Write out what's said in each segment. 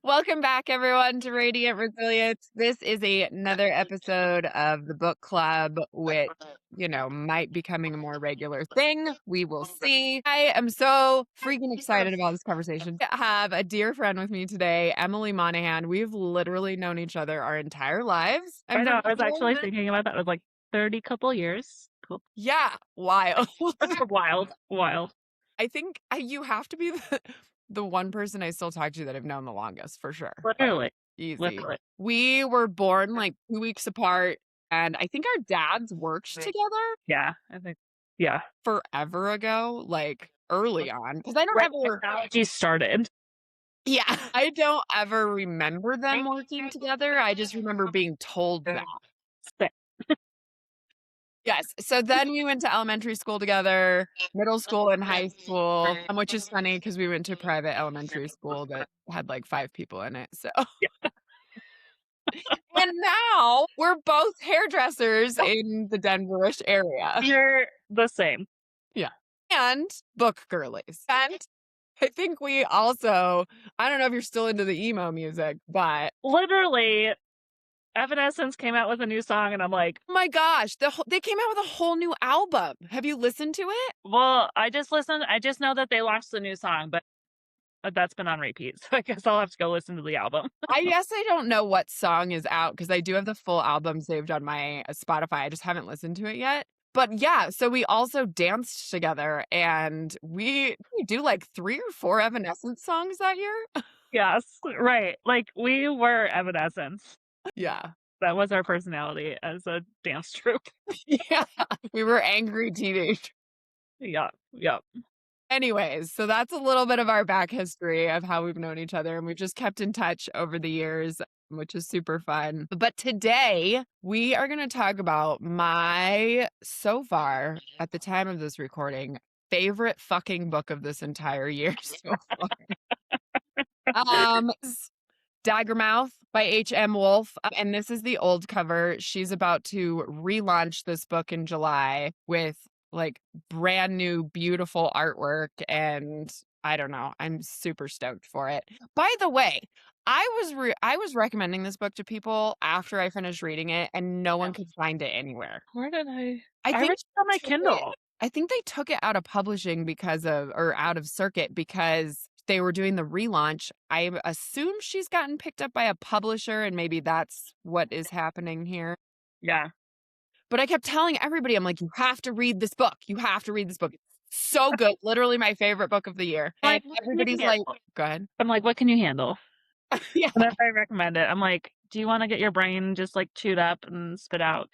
Welcome back, everyone, to Radiant Resilience. This is another episode of the book club, which, might be becoming a more regular thing. We will see. I am so freaking excited about this conversation. I have a dear friend with me today, Emily Monaghan. We've literally known each other our entire lives. I know. I was actually thinking about that. It was like 30 couple years. Cool. Yeah, wild. Wild. I think you have to be the one person I still talk to that I've known the longest, for sure. Literally. Easy. Literally. We were born like 2 weeks apart, and I think our dads worked together Yeah. I think. Yeah. forever ago, like early on. Because I don't ever. Technology started. Yeah, I don't ever remember them working together. I just remember being told that. Yes. So then we went to elementary school together, middle school and high school, which is funny because we went to private elementary school that had like 5 people in it. So. And now we're both hairdressers in the Denverish area. You're the same. Yeah. And book girlies. And I think we also, I don't know if you're still into the emo music, but Literally, Evanescence came out with a new song, and I'm like, oh my gosh, they came out with a whole new album. Have you listened to it? well, I just listened. I just know that they launched the new song, but that's been on repeat. So I guess I'll have to go listen to the album. I guess I don't know what song is out because I do have the full album saved on my Spotify. I just haven't listened to it yet. But yeah, so we also danced together, and we do like 3 or 4 Evanescence songs that year. Yes, right. Like, we were Evanescence. Yeah. That was our personality as a dance troupe. Yeah. We were angry teenagers. Yeah. Anyways, so that's a little bit of our back history of how we've known each other, and we've just kept in touch over the years, which is super fun. But today we are going to talk about my, so far, at the time of this recording, favorite fucking book of this entire year so far. Daggermouth by H.M. Wolf. And this is the old cover. She's about to relaunch this book in July with like brand new, beautiful artwork. And I don't know. I'm super stoked for it. By the way, I was recommending this book to people after I finished reading it, and no one could find it anywhere. Where did I think read it on my Kindle. I think they took it out of publishing out of circuit because they were doing the relaunch. I assume she's gotten picked up by a publisher, and maybe that's what is happening here. Yeah. But I kept telling everybody, I'm like, you have to read this book. You have to read this book. It's so good. Literally my favorite book of the year. And everybody's like, go ahead. I'm like, what can you handle? Yeah. And if I recommend it, I'm like, do you want to get your brain just like chewed up and spit out?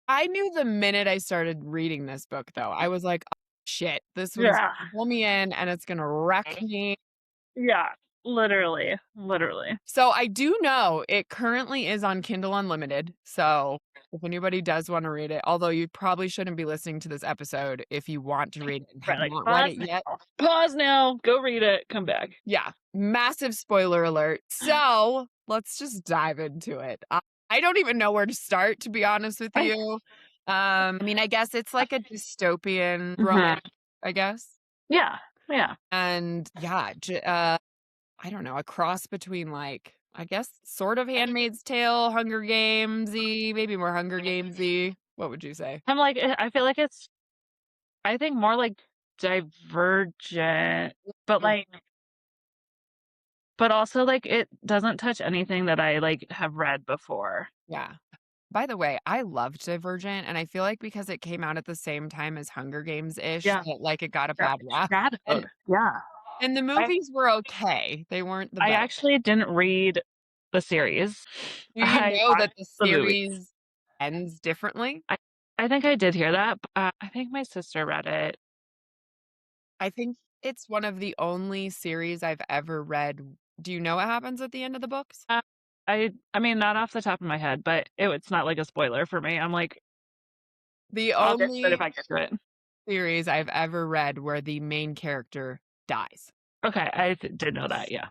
I knew the minute I started reading this book, though, I was like, oh, shit, this one's gonna pull me in and it's going to wreck me. Yeah, literally. So I do know it currently is on Kindle Unlimited. So if anybody does want to read it, although you probably shouldn't be listening to this episode if you want to read it and have not read it yet. Pause now, go read it, come back. Yeah, massive spoiler alert. So let's just dive into it. I don't even know where to start, to be honest with you. I mean, I guess it's like a dystopian romance, I guess. Yeah. And yeah, I don't know, a cross between like, I guess, sort of Handmaid's Tale, Hunger Games-y, maybe more Hunger Games-y. What would you say? I'm like, I feel like it's, I think more like Divergent, but also like it doesn't touch anything that I like have read before. Yeah. By the way, I loved Divergent, and I feel like because it came out at the same time as Hunger Games-ish, that like it got a bad rap. Yeah. And the movies were okay. They weren't the best. I actually didn't read the series. Do you know that the series ends differently? I think I did hear that. But, I think my sister read it. I think it's one of the only series I've ever read. Do you know what happens at the end of the books? I mean, not off the top of my head, but it's not like a spoiler for me. I'm like, the I'll only get it if I get to it. Series I've ever read where the main character dies. Okay, I did know that, yeah.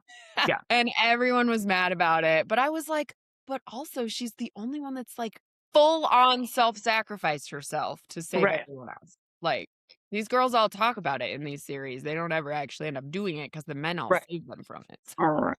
Yeah. And everyone was mad about it, but I was like, but also she's the only one that's like full on self-sacrificed herself to save everyone else. Like, these girls all talk about it in these series. They don't ever actually end up doing it because the men all save them from it. So.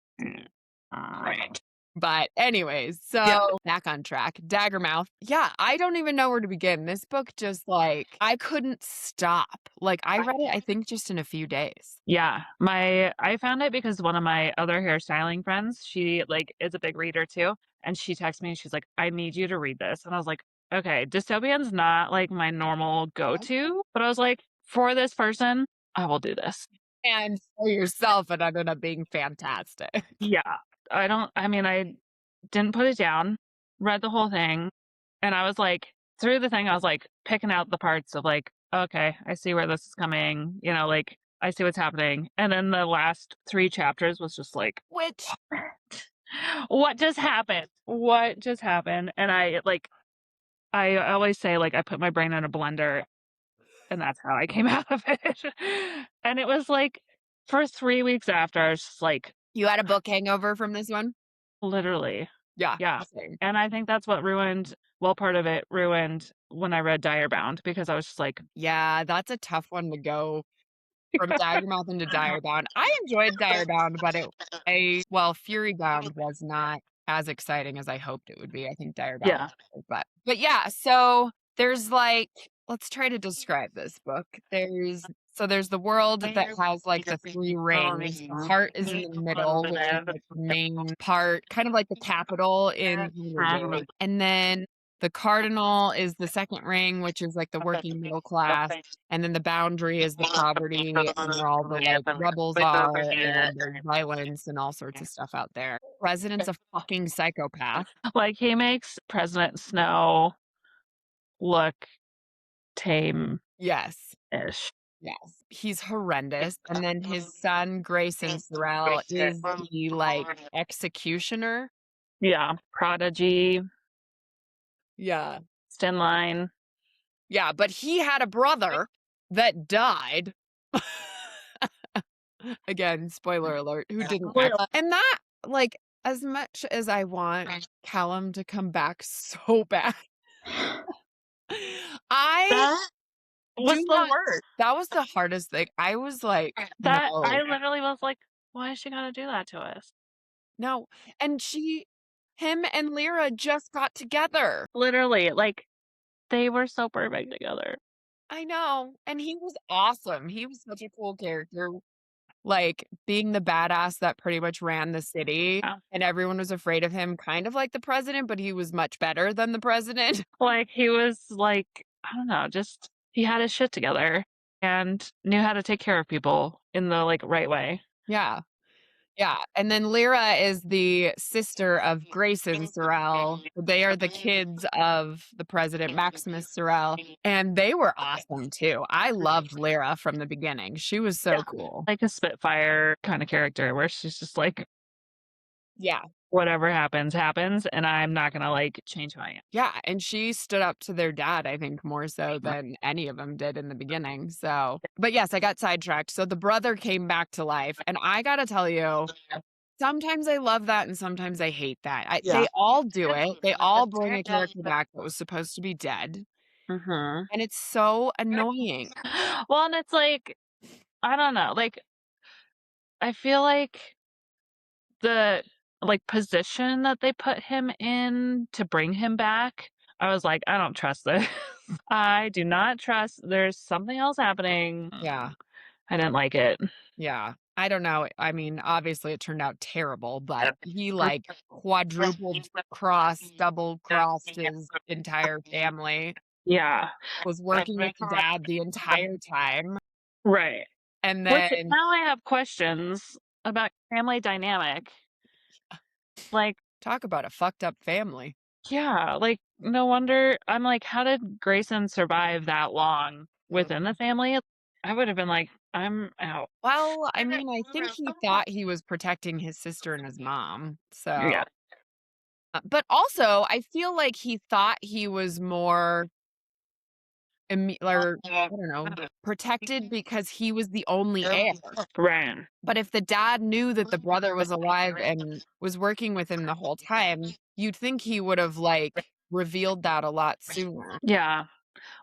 But anyways, Yeah. so back on track. Daggermouth. Yeah, I don't even know where to begin. This book just like I couldn't stop. Like I read it, I think just in a few days. Yeah, my I found it because one of my other hairstyling friends, she, like, is a big reader too, and she texted me and she's like, "I need you to read this." And I was like, "Okay, dystopian's not, like, my normal go-to," but I was like, "For this person, I will do this." And for yourself, it ended up being fantastic. Yeah, I mean, I didn't put it down, read the whole thing, and I was like through the thing, I was, like, picking out the parts of, like, "Okay, I see where this is coming," like, "I see what's happening," and then the last 3 chapters was just like, Which "What just happened? What just happened?" And I always say, like, I put my brain in a blender, and that's how I came out of it. And it was, like, for 3 weeks after, I was just like, you had a book hangover from this one? literally. Yeah, Yeah, same. and I think that's what ruined part of it ruined when I read Direbound because I was just like, Yeah, that's a tough one to go from Daggermouth into Direbound. I enjoyed Direbound, but Furybound was not as exciting as I hoped it would be. I think Direbound yeah. was, but yeah, so there's like let's try to describe this book. There's the world that has like the three rings. The heart is in the middle, which is like the main part, kind of like the capital in Hangovers. And then the cardinal is the second ring, which is like the working middle class. And then the boundary is the poverty and where all the like rebels are and there's violence and all sorts of stuff out there. President's a fucking psychopath. Like, he makes President Snow look tame-ish. Yes. Yes. He's horrendous. And then his son, Grayson Sorrell, is the like executioner. Yeah, Prodigy, Yeah. Line. Yeah. But he had a brother that died. Again, spoiler alert, who didn't and that, like, as much as I want Callum to come back so bad, I That was do the not worst. that was the hardest thing. I was like, That "No, I literally was like, "Why is she gonna do that to us?" no," and him and Lyra just got together. Literally, like, they were so perfect together. I know, and he was awesome. He was such a cool character, like, being the badass that pretty much ran the city, Yeah. and everyone was afraid of him, kind of like the president, but he was much better than the president. Like, he was, like, I don't know, just he had his shit together and knew how to take care of people in the, like, right way. Yeah. Yeah, and then Lyra is the sister of Grayson Sorrell. They are the kids of the president, Maximus Sorrell, and they were awesome too. I loved Lyra from the beginning. She was so Yeah. cool. Like a Spitfire kinda character where she's just like, Yeah. "Whatever happens, happens, and I'm not gonna, like, change who I am." Yeah, and she stood up to their dad, I think, more so than any of them did in the beginning, so but yes, I got sidetracked. So the brother came back to life, and I gotta tell you, sometimes I love that and sometimes I hate that. Yeah. They all do it. They all bring a character back that was supposed to be dead, Mhm. and it's so annoying. Well, and it's like, I don't know, like, I feel like the, like, position that they put him in to bring him back, I was like, "I don't trust this. I do not trust there's something else happening." Yeah, I didn't like it. yeah. I don't know. I mean, obviously, it turned out terrible, but he, like, quadrupled crossed, double crossed his entire family, Yeah. was working with the dad the entire time, Right. and Which then now I have questions about family dynamic. Like, talk about a fucked up family. yeah, like, no wonder I'm like, how did Grayson survive that long within the family? I would have been like, "I'm out." Well, I mean, I think he thought he was protecting his sister and his mom, Yeah. so but also, I feel like he thought he was more or I don't know, protected because he was the only heir. Right. But if the dad knew that the brother was alive and was working with him the whole time, you'd think he would have, like, revealed that a lot sooner. Yeah.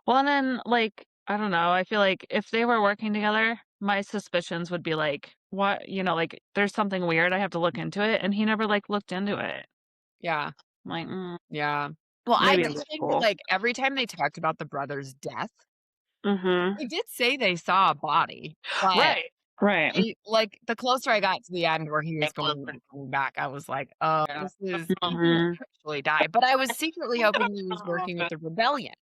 Well, and then, like, I don't know, I feel like if they were working together, my suspicions would be like, "What?" Like, "There's something weird, I have to look into it," and he never, like, looked into it. Yeah. I'm like, Yeah. Well, I maybe did in the think, school. like, every time they talked about the brother's death, Mhm. they did say they saw a body, but Right. Right. like, the closer I got to the end where he was going to be coming back, I was like, "Oh, this is he didn't Mhm. actually die," but I was secretly hoping he was working with the rebellion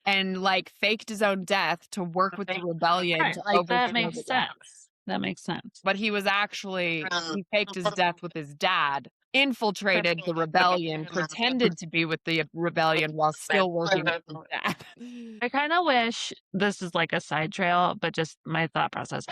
and, like, faked his own death to work with the rebellion Right, to like, that overthrow makes the dad. sense. That makes sense. But he faked his death with his dad, infiltrated the rebellion, pretended to be with the rebellion while still working with his dad. I kinda wish this is like a side trail, but just my thought process.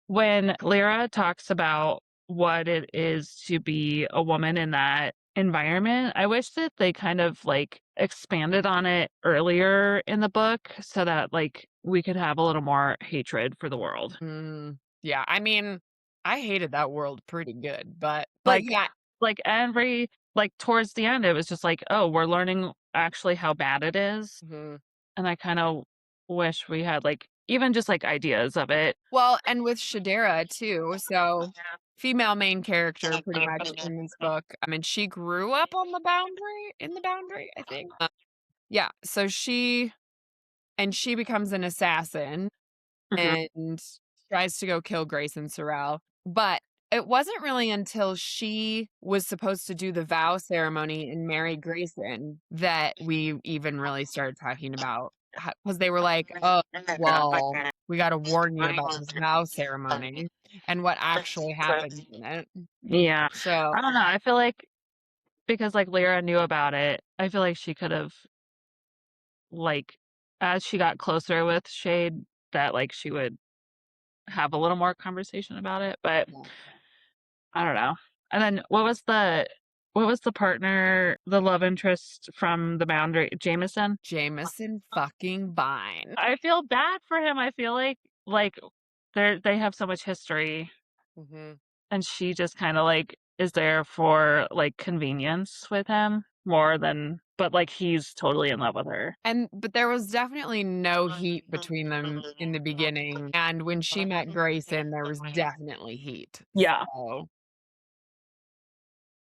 When Lyra talks about what it is to be a woman in that environment, I wish that they kind of, like, expanded on it earlier in the book so that, like, we could have a little more hatred for the world. Yeah, I mean, I hated that world pretty good, but Like yeah. like, towards the end, it was just like, "Oh, we're learning actually how bad it is," Mhm. and I kinda wish we had, like, even just, like, ideas of it. Well, and with Shadera too, so female main character pretty much in this book. I mean, she grew up on the boundary, I think. Yeah, so she becomes an assassin Mhm. and tries to go kill Grace and Sorrell. But it wasn't really until she was supposed to do the vow ceremony and marry Grayson that we even really started talking about because they were like, "Oh, well, we got to warn you about this vow ceremony and what actually happens in it." Yeah. So, I don't know, I feel like because, like, Lyra knew about it, I feel like she could've, like, as she got closer with Shade, that, like, she would have a little more conversation about it, but yeah. I don't know. And then what was the partner, the love interest from the Boundary Jameson? Jameson fucking Vine. I feel bad for him, I feel like, they have so much history, Mhm. and she just kinda, like, is there for, like, convenience with him more than but, like, he's totally in love with her. But there was definitely no heat between them in the beginning, and when she met Grayson, there was definitely heat. Yeah, So,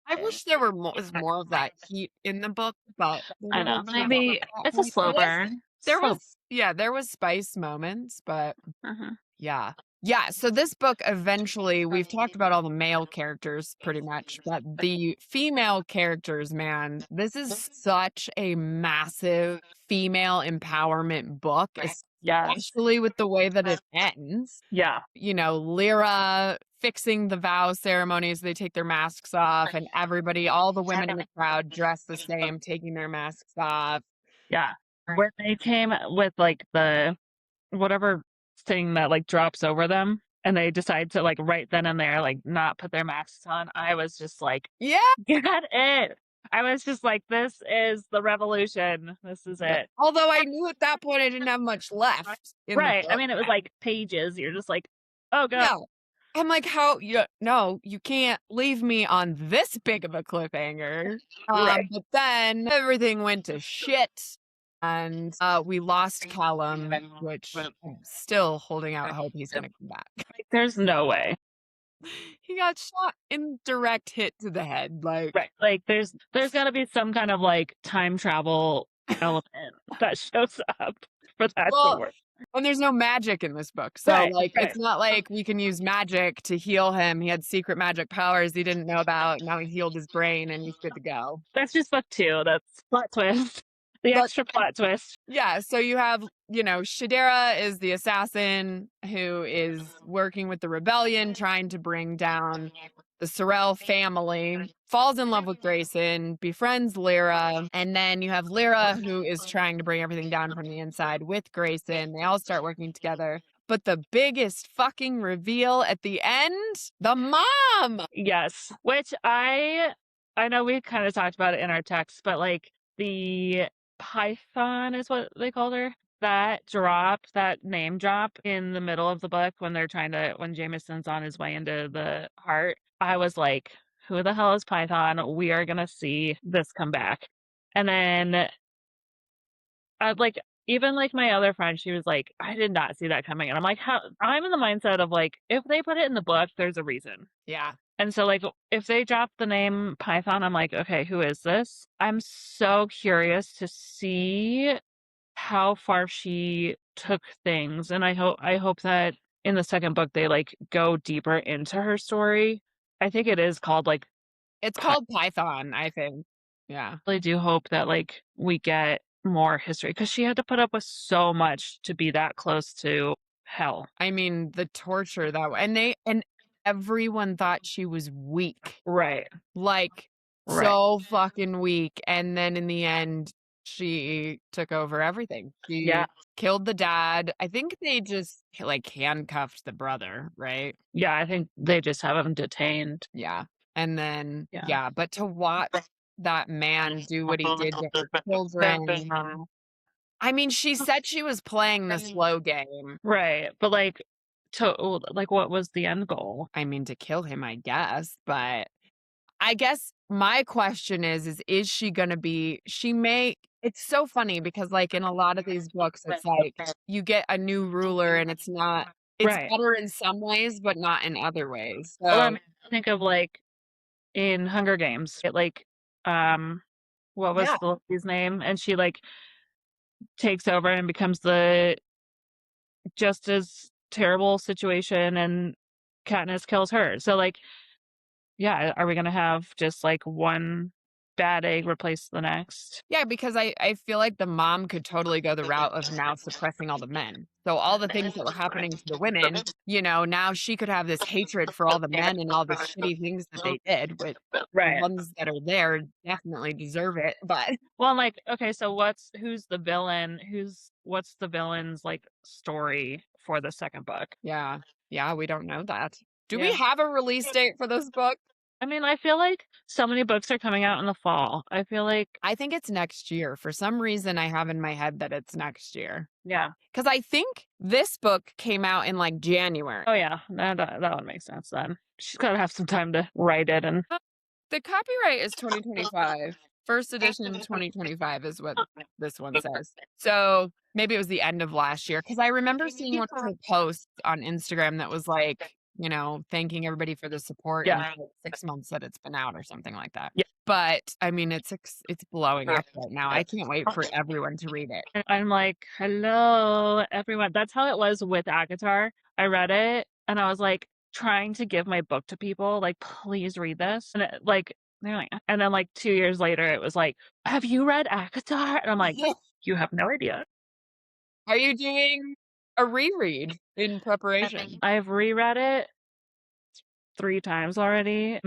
I wish there was more of that heat in the book, but they I never know. got to Maybe that it's a point. slow burn. There Slow was yeah, there was spice moments, but Mhm. yeah. Yeah, so this book eventually we've talked about all the male characters pretty much, but the female characters, man, this is such a massive female empowerment book, Yes. especially with the way that it ends. Yeah. You know, Lyra fixing the vow ceremonies, they take their masks off, and everybody, all the women in the crowd dress the same, taking their masks off. Yeah. When they came with, like, the whatever thing that, like, drops over them, and they decide to, like, right then and there, like, not put their masks on, I was just like, Yeah. "Get it!" I was just like, "This is the revolution. This is Yeah. it." Although I knew at that point I didn't have much left in the Right. I book. mean, it was, like, pages. You're just like, "Oh god." Yeah. I'm like, "How you no, you can't leave me on this big of a cliffhanger." Right. But then everything went to shit, and, we lost Callum, which I'm still holding out hope he's gonna come back. Like, there's no way. He got shot in direct hit to the head, like Right. Like, there's gotta be some kind of, like, time travel element that shows up for that to well, work. and there's no magic in this book, so, Right, like, right. it's not like we can use magic to heal him. He had secret magic powers he didn't know about, now he healed his brain and he's good to go. That's just book 2, that's plot twist. The But extra plot twist. yeah, so you have, Shadera is the assassin who is working with the rebellion, trying to bring down the Sorrell family, falls in love with Grayson, befriends Lyra, and then you have Lyra who is trying to bring everything down from the inside with Grayson. They all start working together. But the biggest fucking reveal at the end, the mom. Yes, which I know we kinda talked about it in our text, but, like, the python is what they called her? That name drop in the middle of the book when Jameson's on his way into the heart, I was like, "Who the hell is Python? We are gonna see this come back." And then, like, even, like, my other friend, she was like, "I did not see that coming," and I'm like, "How?" I'm in the mindset of, like, if they put it in the book, there's a reason. Yeah. And so, like, if they drop the name Python, I'm like, "Okay, who is this?" I'm so curious to see how far she took things, and I hope that in the second book, they, like, go deeper into her story. I think it is called, like, It's Py called Python, I think. Yeah. I really do hope that, like, we get more history because she had to put up with so much to be that close to hell. I mean, the torture that and everyone thought she was weak, Right, like, right. so fucking weak, and then in the end, she took over everything. Yeah, She killed the dad. I think they just, like, handcuffed the brother, right? yeah, I think they just have him detained. Yeah, and then Yeah. yeah, but to watch that man do what he did to her children. I mean, she said she was playing the slow game. Right, but, like, like, what was the end goal? I mean, to kill him, I guess, but I guess my question is she gonna be she may it's so funny because, like, in a lot of these books, it's like you get a new ruler and it's Right. better in some ways, but not in other ways. Well, I So, mean, think of, like, in Hunger Games, um, what yeah. was the lady's name? And she, like, takes over and becomes the just as terrible situation, and Katniss kills her. So, like, yeah, are we gonna have just, like, one bad egg replace the next? Yeah, because I feel like the mom could totally go the route of now suppressing all the men. So all the things that were happening to the women, now she could have this hatred for all the men and all the shitty things that they did, which the Right. ones that are there definitely deserve it, but Well, I'm like, okay, so who's the villain? What's the villain's, like, story for the second book? yeah. Yeah, we don't know that. Do we Yeah. have a release date for this book? I mean, I feel like so many books are coming out in the fall. I feel like I think it's next year. For some reason, I have in my head that it's next year. yeah. Because I think this book came out in, like, January. Oh, yeah. That would make sense then. She's gotta have some time to write it and The copyright is 2025. First edition 2025 is what this one says. So, maybe it was the end of last year because I remember seeing one of her posts on Instagram that was like, thanking everybody for the support and yeah. it's like 6 months that it's been out or something like that. Yeah. But, I mean, it's blowing up right now. I can't wait for everyone to read it. And I'm like, "Hello, everyone." That's how it was with ACOTAR. I read it, and I was, like, trying to give my book to people, like, "Please read this." And they're like and then, like, 2 years later, it was like, "Have you read ACOTAR?" And I'm like, "You have no idea." Are you doing a reread in preparation? I've reread it 3 times already.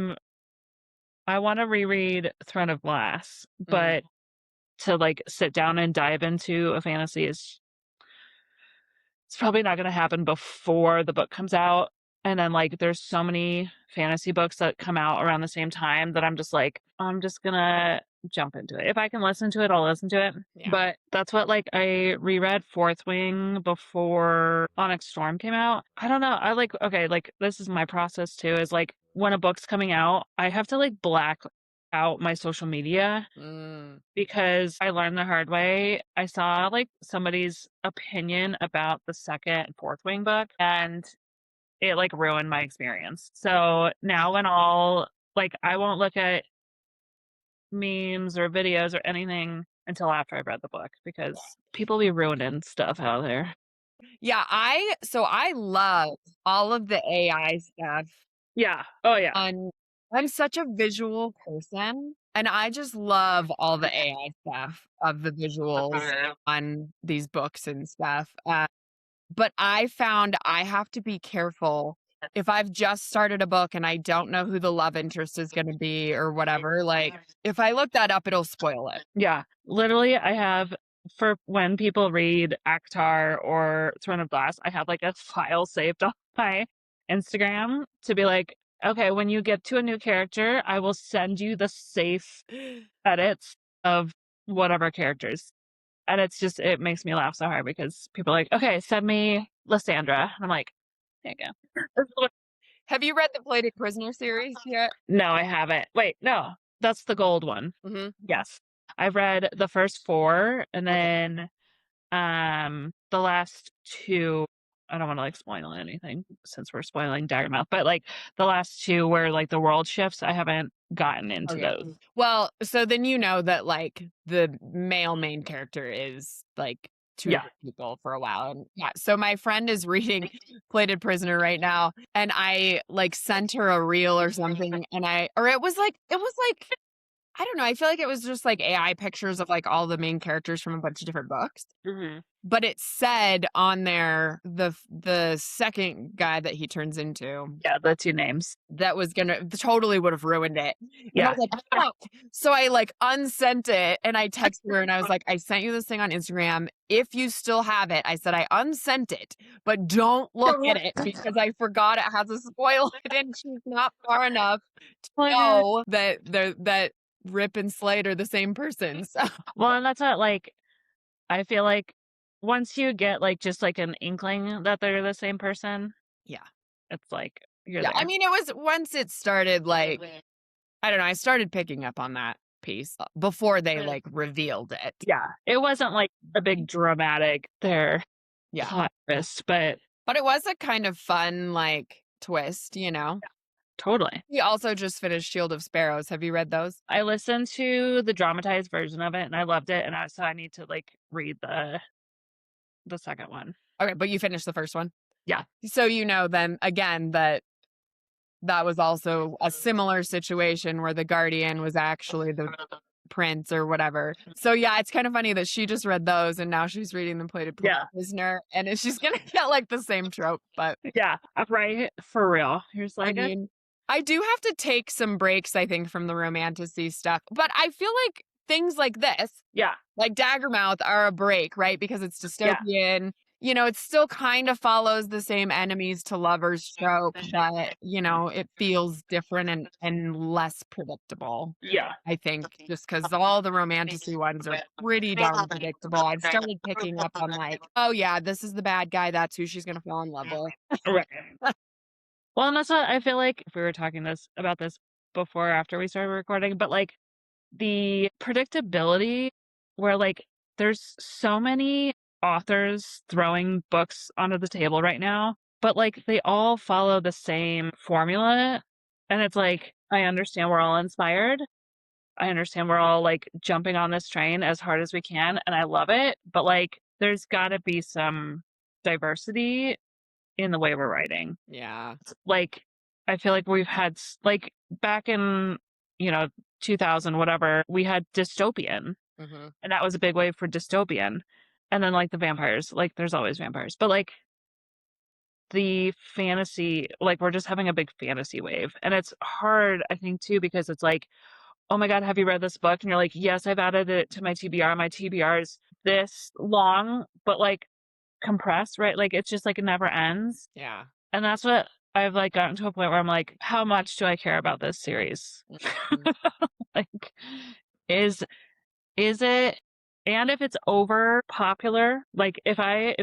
I wanna reread Throne of Glass, Mm, but to, like, sit down and dive into a fantasy is it's probably not gonna happen before the book comes out, and then, like, there's so many fantasy books that come out around the same time that I'm just like, "I'm just gonna jump into it. If I can listen to it, I'll listen to it." yeah. But that's what, like, I reread Fourth Wing before Onyx Storm came out. I don't know, okay, like, this is my process too, is, like, when a book's coming out, I have to, like, black out my social media Mm. because I learned the hard way. I saw, like, somebody's opinion about the second and fourth wing book, and it, like, ruined my experience. So now I won't look at memes or videos or anything until after I've read the book because people be ruining stuff out there. Yeah, I love all of the AI stuff, Yeah. Oh, yeah. and I'm such a visual person, and I just love all the AI stuff of the visuals on these books and stuff, but I found I have to be careful if I've just started a book and I don't know who the love interest is gonna be or whatever, like, if I look that up, it'll spoil it. Yeah. Literally, I have for when people read ACOTAR or Throne of Glass, I have, like, a file saved on my Instagram to be like, "Okay, when you get to a new character, I will send you the safe edits of whatever characters." And it makes me laugh so hard because people are like, "Okay, send me Lysandra." And I'm like, "There you go." Have you read the Plated Prisoner series yet? No, I haven't. Wait, no, that's the gold one. Mhm. Yes. I've read the first 4 and then, the last 2 I don't wanna, like, spoil anything since we're spoiling Daggermouth, but, like, the last 2 where, like, the world shifts, I haven't gotten into Okay. those. Well, so then you know that, like, the male main character is, like, 2 Yeah. different people for a while, and yeah, so my friend is reading Plated Prisoner right now, and I, like, sent her a reel or something, and it was like I don't know, I feel like it was just, like, AI pictures of, like, all the main characters from a bunch of different books. Mhm. But it said on there the second guy that he turns into Yeah, the 2 names. that was gonna totally would have ruined it. And I Yeah. was like, "Fuck." So I, like, unsent it, and I texted her, and I was like, "I sent you this thing on Instagram. If you still have it," I said, "I unsent it, but don't look at it because I forgot it has a spoiler and she's not far enough to Oh my god. know that Rip and Slade are the same person." So Well, and that's what, like, I feel like once you get, like, just, like, an inkling that they're the same person, yeah. it's like, you're Yeah, I there. mean, it was once it started, like I don't know, I started picking up on that piece, before they, like, revealed it. Yeah. It wasn't, like, a big dramatic there Yeah. plot twist, but But it was a kind of fun, like, twist, you know? totally. We also just finished Shield of Sparrows. Have you read those? I listened to the dramatized version of it, and I loved it, and I need to, like, read the second one. Okay, but you finished the first one? Yeah. So you know then, again, that that was also a similar situation where the guardian was actually the prince or whatever. So, yeah, it's kind of funny that she just read those and now she's reading the Plated Yeah. Prisoner, and it's she's gonna get, like, the same trope, but Yeah. Right? For real. Here's I like a mean, I do have to take some breaks, I think, from the romantasy stuff, but I feel like things like this, yeah. like Daggermouth, are a break, right? Because it's Yeah. dystopian. You know, it still kind of follows the same enemies to lovers trope, but, you know, it feels different and less predictable. Yeah. I think just because all the romantasy ones are pretty darn predictable. I've started picking up on like, oh yeah, this is the bad guy. That's who she's gonna fall in love with. Right. Well, and that's what I feel like if we were talking about this before or after we started recording, but, like, the predictability where, like, there's so many authors throwing books onto the table right now, but, like, they all follow the same formula, and it's like, I understand we're all inspired. I understand we're all, like, jumping on this train as hard as we can, and I love it, but, like, there's gotta be some diversity in the way we're writing. Yeah. Like, I feel like we've had like, back in, you know, 2000, whatever, we had dystopian, Hmm. and that was a big wave for dystopian. And then, like, the vampires, like, there's always vampires, but, like, the fantasy, like, we're just having a big fantasy wave. And it's hard, I think, too, because it's like, oh my God, have you read this book? And you're like, yes, I've added it to my TBR. My TBR is this long, but, like, compressed, right? Like, it's just like it never ends. Yeah. And that's what I've, like, gotten to a point where I'm like, "How much do I care about this series?" Mhm. Like, is is it and if it's over popular, like, if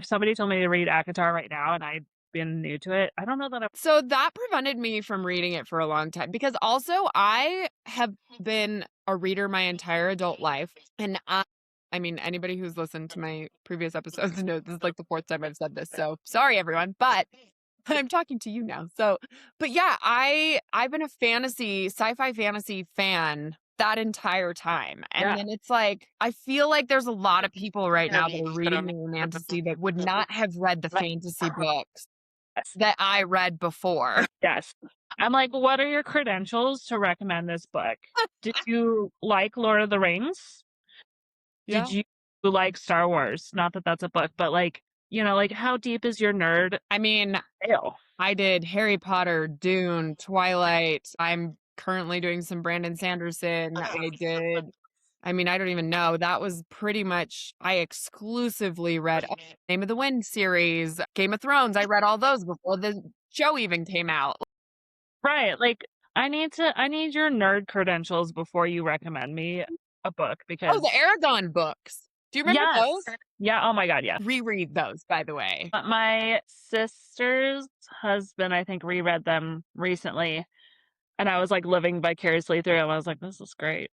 somebody told me to read ACOTAR right now and I'd been new to it, I don't know that I So that prevented me from reading it for a long time because also I have been a reader my entire adult life. And I mean, anybody who's listened to my previous episodes knows this is like the fourth time I've said this. So sorry, everyone. But I'm talking to you now. So, but yeah, I've been a sci-fi fantasy fan that entire time. And yeah. then it's like I feel like there's a lot of people right now that are reading the romantasy that would not have read the fantasy books Yes. that I read before. Yes. I'm like, "What are your credentials to recommend this book? Did you like Lord of the Rings? Did Yeah. you like Star Wars?" Not that that's a book, but, like, like, how deep is your nerd I mean, ale? I did Harry Potter, Dune, Twilight. I'm currently doing some Brandon Sanderson. I mean, I don't even know. That was pretty much, I exclusively read Name of the Wind series, Game of Thrones. I read all those before the show even came out. Right, like, I need your nerd credentials before you recommend me a book Oh, the because Aragon books. Do you remember yes. those? Yeah, oh my god, yes. Reread those, by the way. My sister's husband, I think, reread them recently, and I was, like, living vicariously through 'em. I was like, "This is great."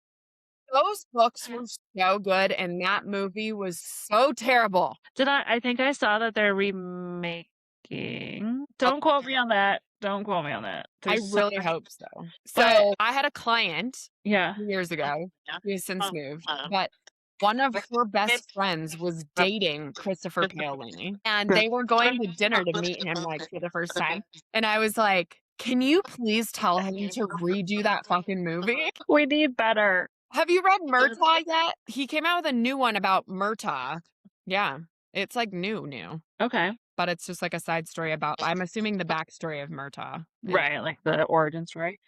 Those books were so good, and that movie was so terrible. I think I saw that they're remaking thinking. Don't quote me on that. Don't quote me on that. I There's so really much, hope so. but So, I had a client yeah. years ago, he has since moved, but one of her best friends was dating Christopher Paolini, and they were going to dinner to meet him, like, for the first time, and I was like, "Can you please tell him to redo that fucking movie?" We need better. Have you read Murtaugh yet? He came out with a new one about Murtaugh. Yeah, it's, like, new, Okay. but it's just, like, a side story about I'm assuming the backstory of Murtaugh. Right, like the origin story.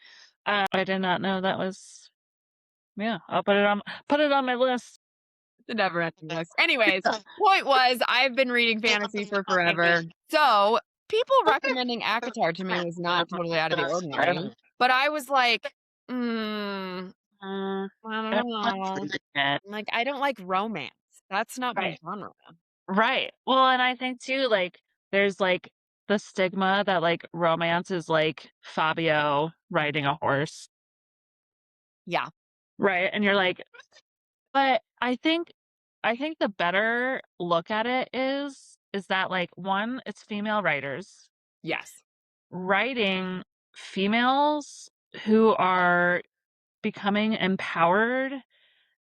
I did not know that was, yeah, I'll put it on my list. The never ending list. Anyways, point was, I've been reading fantasy for forever. So people recommending ACOTAR to me was not totally out of the ordinary. But I was like, I don't know. Like, I don't like romance. That's not my Right. genre. Right. Well, and I think too, like, there's like the stigma that like romance is like Fabio riding a horse, Yeah. right? And you're like, but I think the better look at it is that like one, it's female writers Yes. writing females who are becoming empowered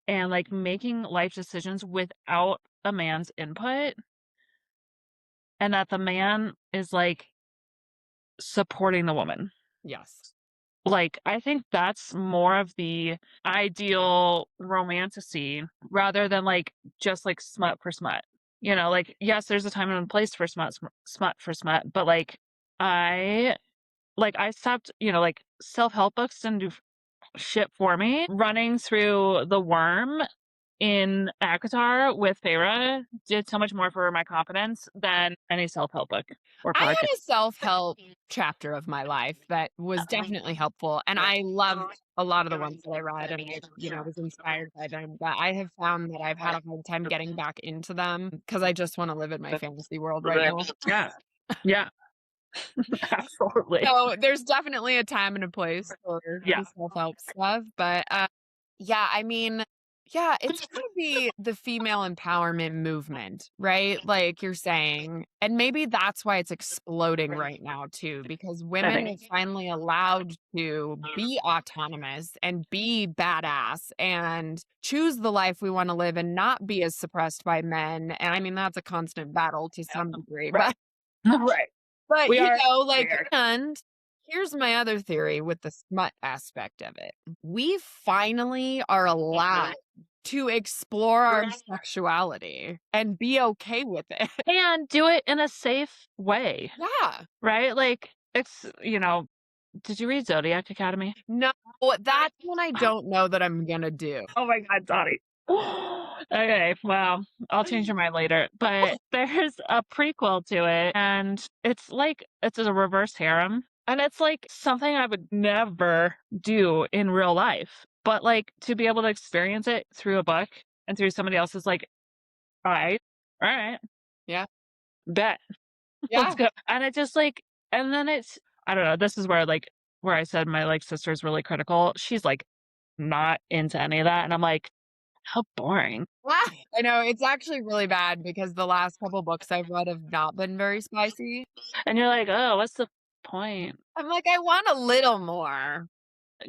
and like making life decisions without a man's input, and that the man is like supporting the woman. Yes. Like, I think that's more of the ideal romantasy rather than like just like smut for smut. You know, like yes, there's a time and a place for smut for smut, but I I stopped, you know, like self-help books didn't do shit for me. Running through the worm in ACOTAR with Feyre did so much more for my confidence than any self-help book or I podcast. had a self-help chapter of my life that was definitely helpful, and I loved a lot of the ones that I read, and I, was inspired by them, but I have found that I've had a hard time getting back into them because I just wanna live in my fantasy world right now. Yeah. Yeah. Absolutely. So, there's definitely a time and a place for Yeah. the self-help stuff, but, yeah, I mean, yeah, it's gotta be the female empowerment movement, right? Like you're saying, and maybe that's why it's exploding right now too, because I women are think. finally allowed to be autonomous and be badass and choose the life we wanna live and not be as suppressed by men, and I mean, that's a constant battle to some degree, Right. but Right. but, We are like weird. and here's my other theory with the smut aspect of it. We finally are allowed to explore our sexuality and be okay with it. And do it in a safe way, Yeah. right? Like, it's, you know, did you read Zodiac Academy? No, that's one I don't know that I'm gonna do. Oh my god, Dottie. Okay, well, I'll change your mind later. But there's a prequel to it, and it's like it's a reverse harem. And it's like something I would never do in real life. But like to be able to experience it through a book and through somebody else's like, all right, Yeah. bet. Let's Yeah. go. And it just like and then it's I don't know, this is where like where I said my like sister's really critical. She's like not into any of that. And I'm like, how boring. I know, it's actually really bad because the last couple books I've read have not been very spicy. And you're like, "Oh, what's the point? I'm like, "I want a little more."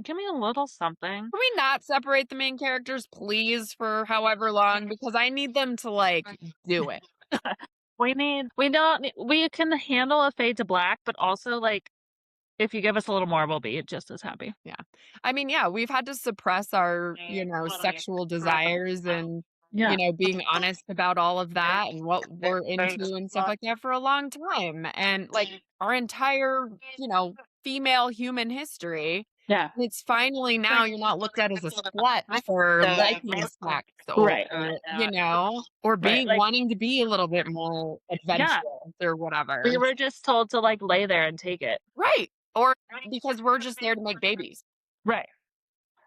Give me a little something." Can we not separate the main characters, please, for however long? Because I need them to, like, do it. We don't nee we can handle a fade to black, but also, like, if you give us a little more, we'll be just as happy. Yeah. I mean, yeah, we've had to suppress our, sexual desires and, Yeah. being honest about all of that and what we're into and stuff like that for a long time. And, like, our entire, female human history. Yeah. It's finally now you're not looked at as a slut for liking sex or, Right. or Right, being like wanting to be a little bit more yeah. adventurous or whatever. We were just told to, like, lay there and take it. Right. Or because we're just there to make babies. Right.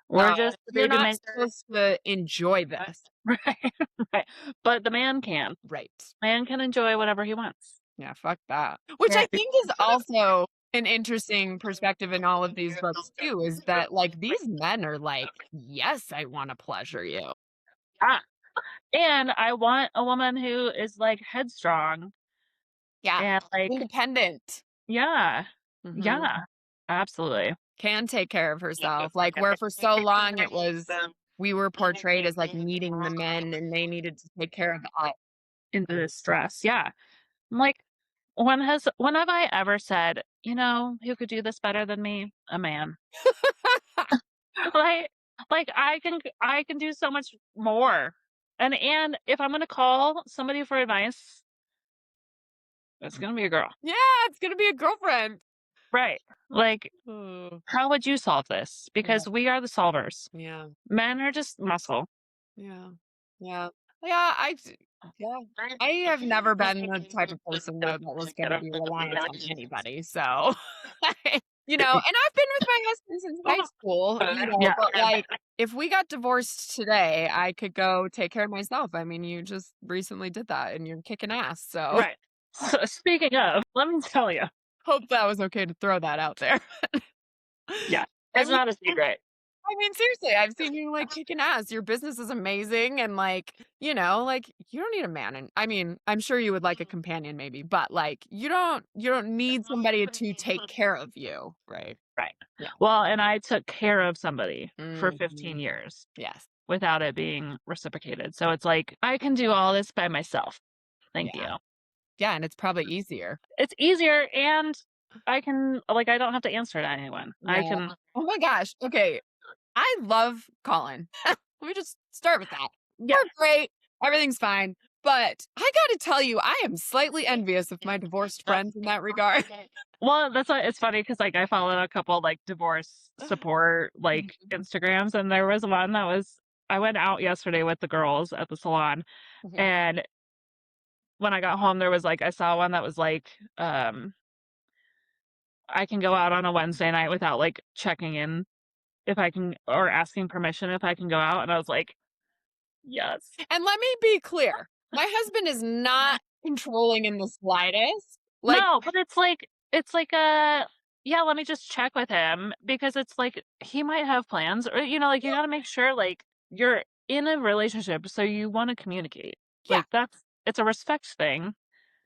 We're No, just you're there to not make supposed to enjoy this. right, right. But the man can. Right. Man can enjoy whatever he wants. Yeah, fuck that. Which Yeah. I think is also an interesting perspective in all of these books too, is that, like, these men are like, "Yes, I wanna pleasure you." Ah, and I want a woman who is, like, headstrong Yeah. and, like Independent. yeah. Mhm. Yeah. Absolutely. Can take care of herself, like, where for so long it was we were portrayed as, like, needing the men and they needed to take care of us. Into the stress, yeah. I'm like, when have I ever said, "You know, who could do this better than me? A man." Like like, I can do so much more. And if I'm gonna call somebody for advice, it's gonna be a girl. Yeah, it's gonna be a girlfriend. Right. Like, Oh, how would you solve this? yeah, Because we are the solvers. yeah, Men are just muscle. yeah, yeah. Yeah, yeah. I have never been the type of person, though, that was gonna be reliant on anybody, so and I've been with my husband since high school, Yeah. but, like, if we got divorced today, I could go take care of myself. I mean, you just recently did that, and you're kicking ass, so Right. So, speaking of, let me tell you. hope that was okay to throw that out there. Yeah, I it's mean not a secret. seriously, I've seen you, like, kicking ass. Your business is amazing and, like, like, you don't need a man, and I mean, I'm sure you would like a companion maybe, but, like, you don't need somebody to take care of you, right? Right. Yeah. Well, and I took care of somebody for 15 Mhm. years Yes. without it being reciprocated. So it's like, I can do all this by myself. Thank you. Yeah. Yeah, and it's probably easier. It's easier and I don't have to answer to anyone. I Yeah. can Oh my gosh, okay, I love Colin. Let me just start with that. yeah. We're great, everything's fine, but I gotta tell you, I am slightly envious of my divorced friends in that regard. Well, that's why it's funny because like I follow a couple like divorce support like Mhm, Instagrams, and there was one that was I went out yesterday with the girls at the salon, mhm. and when I got home there was like I saw one that was like I can go out on a Wednesday night without like checking in if I can or asking permission if I can go out, and I was like, yes. And let me be clear, my husband is not controlling in the slightest. Like, No, but it's like a yeah, let me just check with him because it's like he might have plans or like you got to make sure like you're in a relationship so you want to communicate. yeah, Like it's a respect thing.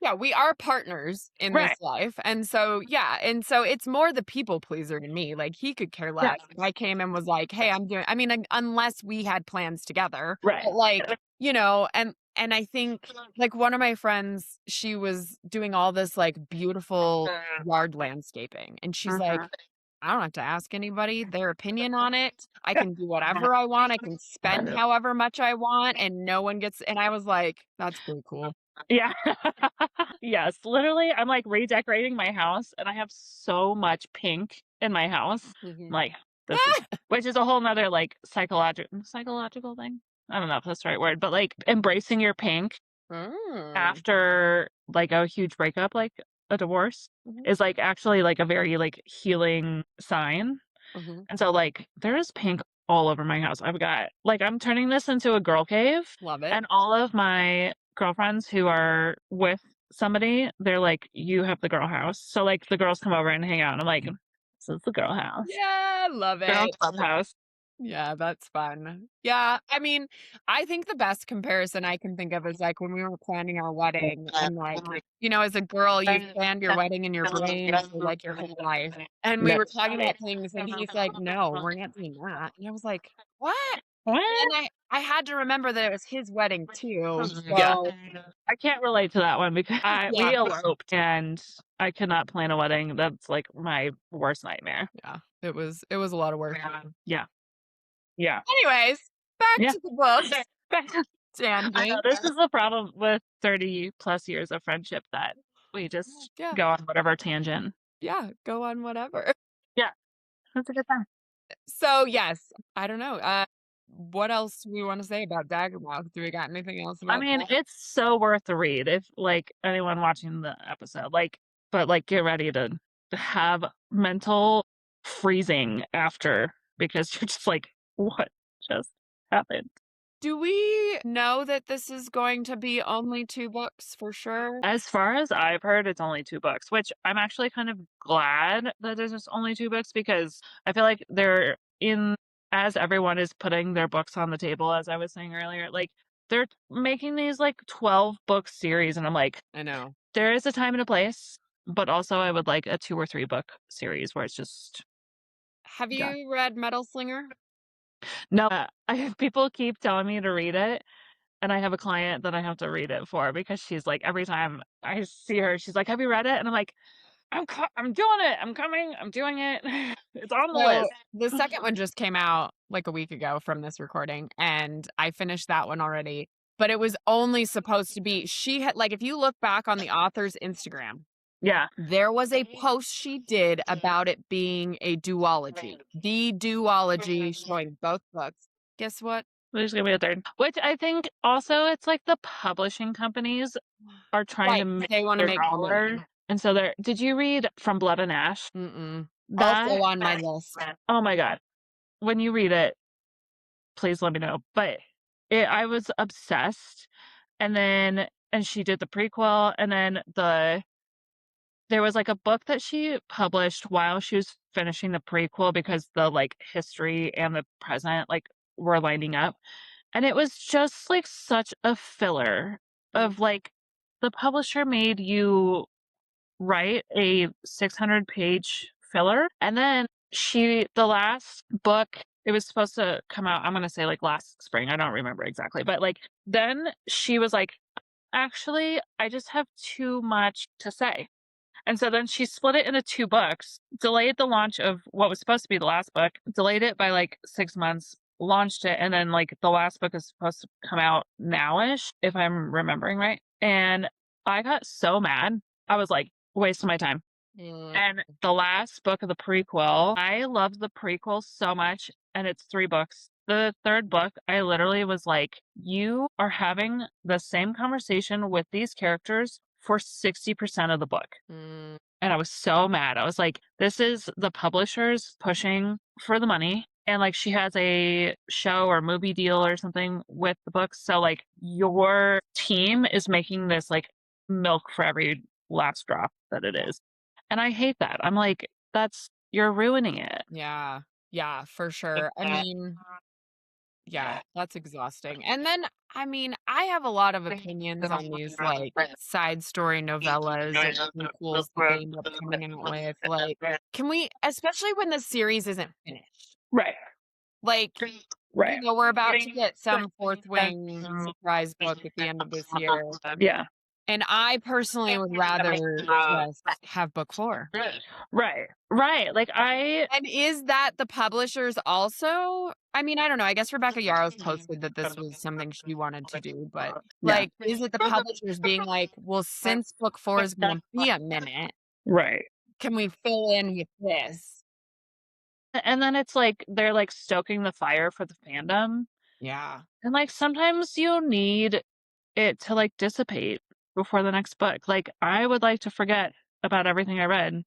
yeah, we are partners in Right. this life, and so, yeah, and so it's more the people pleaser in me, like, he could care Yeah. less if I came and was like, "Hey, I mean, unless we had plans together, Right. but, like, and I think, like, one of my friends, she was doing all this, like, beautiful yard landscaping, and she's like, Mhm. "I don't have to ask anybody their opinion on it. I can do whatever I want. I can spend however much I want, and no one gets." And I was like, "That's pretty cool." Yeah. Yes, literally I'm like redecorating my house and I have so much pink in my house. I'm Mhm. like this is which is a whole nother like psychological thing. I don't know if that's the right word, but like embracing your pink Mm. after, like, a huge breakup, like a divorce, Mhm, is, like, actually, like, a very, like, healing sign, mhm. and so, like, there is pink all over my house. I'm turning this into a girl cave, Love it. and all of my girlfriends who are with somebody, they're like, "You have the girl house." So, like, the girls come over and hang out, and I'm like, "This is the girl house. Yeah, love Girl it. clubhouse." Yeah, that's fun. Yeah, I mean, I think the best comparison I can think of is, like, when we were planning our wedding and, like, as a girl, you've planned your wedding in your brain for, like, your whole life, and we Yep. were talking about things, and he's like, "No, we're not doing that," and I was like, "What?" What? And I had to remember that it was his wedding too, Yeah. so I can't relate to that one because yeah, we eloped and I cannot plan a wedding. That's like my worst nightmare. yeah, it was a lot of work. Yeah. Yeah. Anyways, back Yeah. to the books. I know Tangent. this is the problem with 30 plus years of friendship that we just Yeah, go on whatever tangent. yeah, go on whatever. Yeah. That's a good time. So, yes, I don't know, what else do we wanna say about Daggermouth? Do we got anything else I about mean, that? it's so worth the read if like anyone watching the episode, but like get ready to have mental freezing after because you're just like, what just happened? Do we know that this is going to be only 2 books for sure? As far as I've heard, it's only 2 books, which I'm actually kind of glad that there's just only 2 books because I feel like they're in as everyone is putting their books on the table, as I was saying earlier, like, they're making these, like, 12-book series, and I'm like, I know. There is a time and a place, but also I would like a 2 or 3 book series where it's just Have done. you read Metal Slinger? No, I people keep telling me to read it, and I have a client that I have to read it for because she's like, every time I see her, she's like, "Have you read it?" And I'm like, I'm doing it. I'm coming. I'm doing it. It's on the So, list." the second one just came out, like, a week ago from this recording, and I finished that one already, but it was only supposed to be she had like, if you look back on the author's Instagram, Yeah. there was a post she did about it being a duology. The duology showing both books. Guess what? There's gonna be a third. Which I think also it's like the publishing companies are trying to Right, make they wanna their make more dollar, money. and so they're did you read From Blood and Ash? Mm-mm. Also That on my list. oh my god. When you read it, please let me know. But I was obsessed, and she did the prequel, and then there was, like, a book that she published while she was finishing the prequel because the, like, history and the present, like, were lining up, and it was just, like, such a filler Mm, of, like, the publisher made you write a 600-page filler, and then the last book, it was supposed to come out, I'm gonna say, like, last spring, I don't remember exactly, but, like, then she was like, "Actually, I just have too much to say." And so then she split it into 2 books, delayed the launch of what was supposed to be the last book, delayed it by, like, 6 months, launched it, and then, like, the last book is supposed to come out now-ish, if I'm remembering right, and I got so mad. I was like, "Wasting my time." mm, And the last book of the prequel, I loved the prequel so much, and it's 3 books. The 3rd book, I literally was like, "You are having the same conversation with these characters for 60% of the book." mm. And I was so mad. I was like, "This is the publishers pushing for the money." And, like, she has a show or movie deal or something with the books. So, like, your team is making this, like, milk for every last drop that it is. And I hate that. I'm like, you're ruining it. Yeah. Yeah, for sure. I mean, yeah, that's exhausting. And then, I mean, I have a lot of opinions on these, like, side story novellas or prequels that they end up coming out with. Like, can we especially when the series isn't finished. Right. Like, Right. we're about to get some Fourth Wing surprise book at the end of this year, Yeah. and I personally would rather just have book 4. Right. Right. Like, And is that the publishers also? I mean, I don't know, I guess Rebecca Yarros posted that this was something she wanted to do, but, yeah. like, is it the publishers being like, "Well, since book 4 is gonna be a minute, Right. can we fill in with this?" And then it's like they're like stoking the fire for the fandom. Yeah. And like sometimes you need it to like dissipate before the next book. Like I would like to forget about everything I read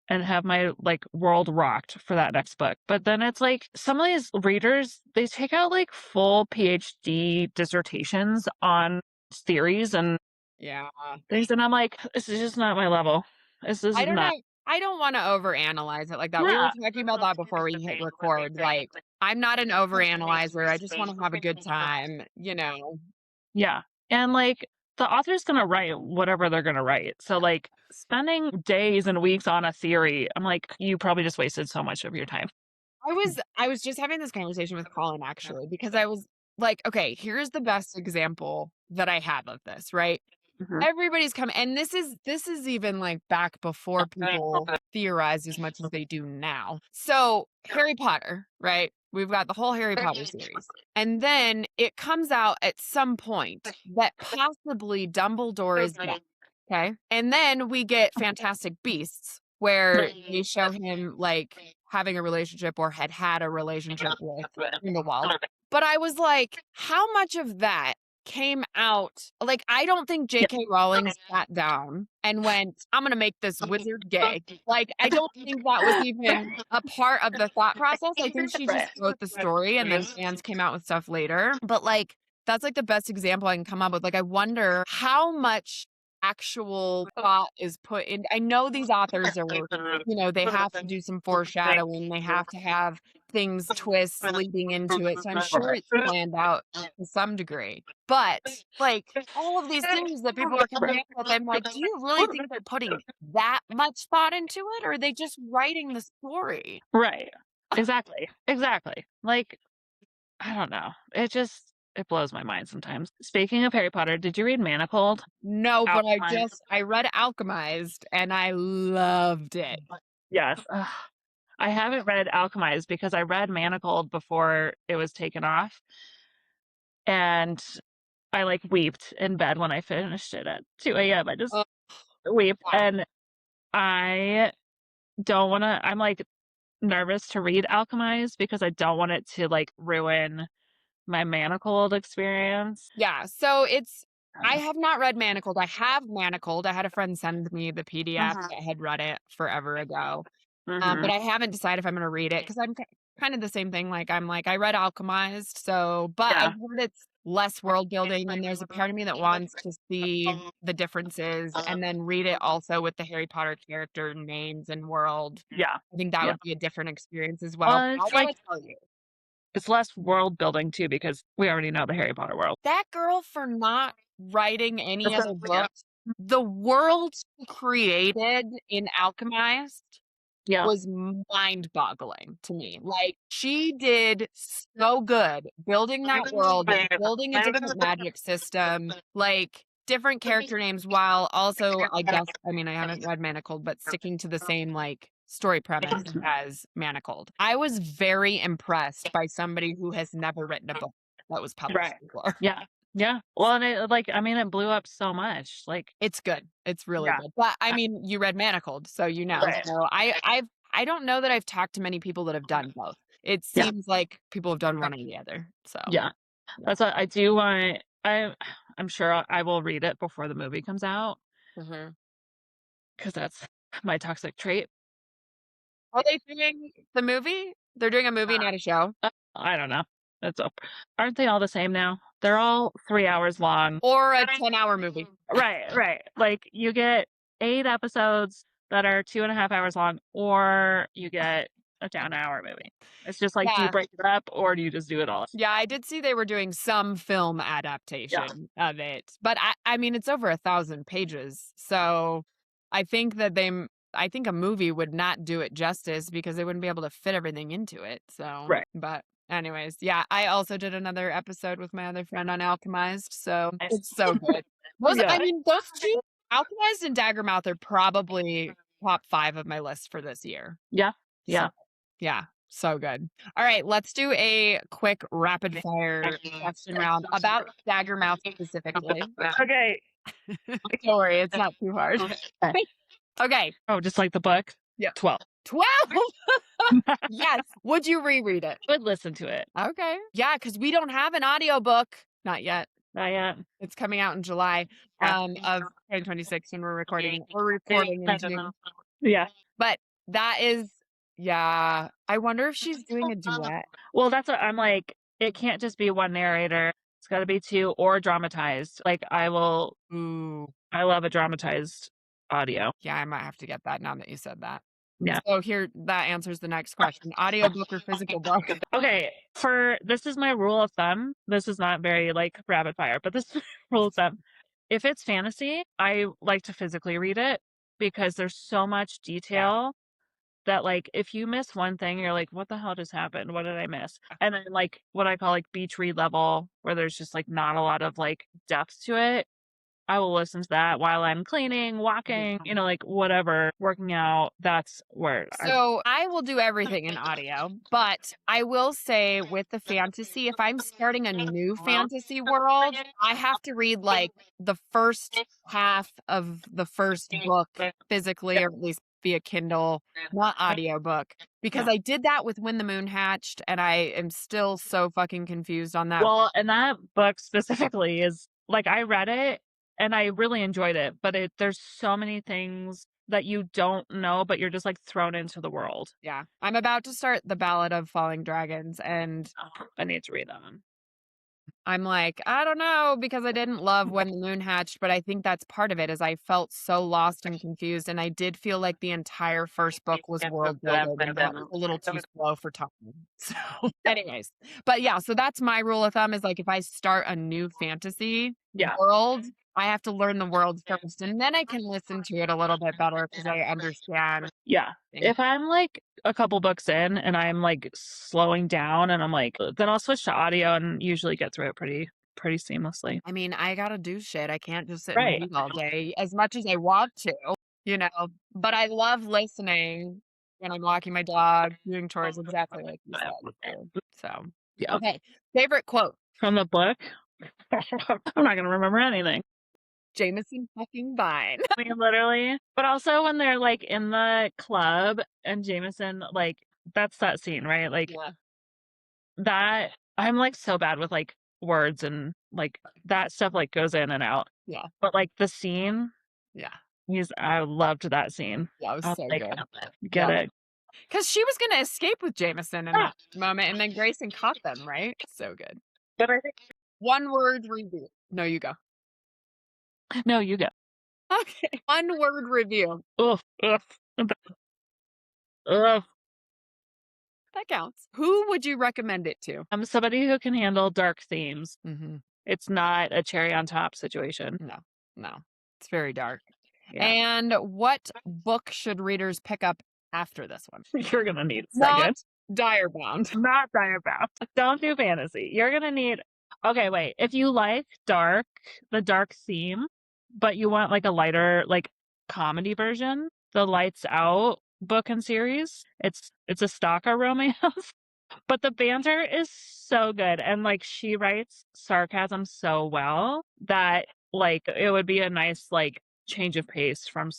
and have my like world rocked for that next book. But then it's like some of these readers, they take out like full PhD dissertations on theories and Yeah. things. And I'm like, this is just not my level. This is I don't not. know. I don't wanna overanalyze it like that. We were Yeah. talking about that before we hit record, like, I'm not an overanalyzer, I just wanna have a good time, you know? Yeah. And like the author's gonna write whatever they're gonna write. So like spending days and weeks on a theory, I'm like, you probably just wasted so much of your time. I was just having this conversation with Colin actually because I was like, okay, here's the best example that I have of this, right? Mhm. Everybody's coming and this is even, like, back before people theorize as much as they do now. So, Harry Potter, right? We've got the whole Harry Potter series, and then it comes out at some point that possibly Dumbledore is back, okay? And then we get Fantastic Beasts, where they show him, like, having a relationship or had a relationship with Grindelwald. But I was like, how much of that came out like, I don't think Yeah. JK Rowling sat down and went, "I'm gonna make this wizard gay." Like, I don't think that was even a part of the thought process. I think she just Right. wrote the story and then fans came out with stuff later. But, like, that's, like, the best example I can come up with. Like, I wonder how much actual thought is put in. I know these authors are, they have to do some foreshadowing, they have to have things, twists leading into it, so I'm sure it's planned out to some degree. But, like, all of these things that people are coming up with, I'm like, do you really think they're putting that much thought into it, or are they just writing the story? Right. Exactly. Exactly. Like, I don't know. It blows my mind sometimes. Speaking of Harry Potter, did you read Manacled? No, but Outline. I read Alchemized and I loved it. Yes. Ugh. I haven't read Alchemized because I read Manacled before it was taken off, and I, like, weeped in bed when I finished it at 2 AM. I just Oh, weep, yeah. and I don't wanna I'm, like, nervous to read Alchemized because I don't want it to, like, ruin my Manacled experience. Yeah, so I have not read Manacled. I have Manacled. I had a friend send me the PDF Mhm. that had read it forever ago. Mhm. But I haven't decided if I'm gonna read it because I'm kind of the same thing. Like, I'm like, I read Alchemized, so, but I've Yeah. heard it's less world building, and there's a part of me that wants to see the differences and then read it also with the Harry Potter character names and world. Yeah. I think that Yeah. would be a different experience as well. Well, I it's like gotta tell you, it's less world building too because we already know the Harry Potter world. that girl for not writing any other books, the world she created in Alchemized Yeah. was mind-boggling to me. Like, she did so good building that world, building a different magic system, like, different character names, while also, I mean, I haven't read Manacled, but sticking to the same, like, story premise as Manacled. I was very impressed by somebody who has never written a book that was published Right. before. Yeah. Yeah. Well, and it, like, I mean, it blew up so much. Like, It's good. It's really yeah. good. But, I Uh, mean, you read Manacled, so you know. Right. So I don't know that I've talked to many people that have done both. It Yeah. seems like people have done one or the other. So, Yeah. yeah. That's what I do want. I'm sure I will read it before the movie comes out Mhm. because that's my toxic trait. Are they doing the movie? They're doing a movie, not a show? I don't know. That's up. Aren't they all the same now? They're all 3 hours long. Or a 10-hour movie? Right, right. Like, you get 8 episodes that are 2.5 hours long, or you get a 10-hour movie. It's just like, do you Yeah. break it up or do you just do it all? Yeah, I did see they were doing some film Yeah, adaptation of it, but I mean, it's over 1,000 pages, so I think that I think a movie would not do it justice because they wouldn't be able to fit everything into it, so, right. but anyways, yeah, I also did another episode with my other friend on Alchemized, so Nice. it's so good. I Yeah, mean, those 2, Alchemized and Daggermouth, are probably top 5 of my list for this year. yeah, So, yeah. yeah, so good. All right, let's do a quick rapid fire question round about Daggermouth specifically. Okay. Don't worry, it's not too hard. Okay. Okay, Oh, just like the book? yeah. 12. 12! Yes. Would you reread it? Would listen to it. Okay. Yeah, because we don't have an audiobook. Not yet. Not yet. It's coming out in July, Yeah. of 2026 when we're recording in June. Yeah. But that is, yeah, I wonder if she's doing a duet. Well, that's what I'm like, it can't just be one narrator. It's gotta be 2 or dramatized. Like, Ooh. I love a dramatized audio. Yeah, I might have to get that now that you said that. Yeah. So here, that answers the next question. Audiobook or physical book? Okay, this is my rule of thumb. This is not very, like, rapid fire, but this is my rule of thumb. If it's fantasy, I like to physically read it because there's so much Yeah. detail that, like, if you miss one thing, you're like, "What the hell just happened? What did I miss?" And then, like, what I call, like, beach read level, where there's just, like, not a lot of, like, depth to it, I will listen to that while I'm cleaning, walking, like, whatever, working out. That's where I So I will do everything in audio, but I will say with the fantasy, if I'm starting a new fantasy world, I have to read like the first half of the first book physically, or at least via Kindle, not audiobook, because yeah. I did that with When the Moon Hatched, and I am still so fucking confused on that. Well, and that book specifically is like, I read it and I really enjoyed it, but there's so many things that you don't know, but you're just, like, thrown into the world. Yeah. I'm about to start The Ballad of Falling Dragons, and Oh, I need to read that one. I'm like, I don't know, because I didn't love When the Moon Hatched, but I think that's part of it is I felt so lost and confused, and I did feel like the entire first book was world building, and that was a little too slow for Tawny. So, anyways, but yeah, so that's my rule of thumb is like if I start a new fantasy Yeah. world, I have to learn the world first, and then I can listen to it a little bit better because I understand Yeah. things. If I'm, like, a couple books in and I'm, like, slowing down and I'm like, then I'll switch to audio and usually get through it pretty seamlessly. I mean, I gotta do shit. I can't just sit and Right. read all day as much as I want to, you know, but I love listening when I'm walking my dog, doing chores, exactly like you said, too. So, Yeah. okay. Favorite quote? From the book? I'm not gonna remember anything. Jameson fucking Vine. I mean, literally. But also when they're, like, in the club and Jameson, like, that's that scene, right? Like, Yeah, that I'm, like, so bad with, like, words and, like, that stuff, like, goes in and out. yeah, But, like, the scene, yeah. I loved that scene. That was I was so like, good. "Get Yeah, it." because she was gonna escape with Jameson in Ah, that moment, and then Grayson caught them, right? So good. but I think One word review. No, you go. no, you go. Okay. One word review. Ugh, ugh, ugh. That counts. Who would you recommend it to? I'm somebody who can handle dark themes. Mhm. It's not a cherry on top situation. No, no. It's very dark. Yeah. And what book should readers pick up after this one? You're gonna need a Not second. Direbound. Not Daggermouth. Don't do fantasy. You're gonna need okay, wait. If you like the dark theme, but you want like a lighter, like comedy version, the Lights Out book and series. It's a stalker romance, but the banter is so good. And like she writes sarcasm so well that like it would be a nice like change of pace from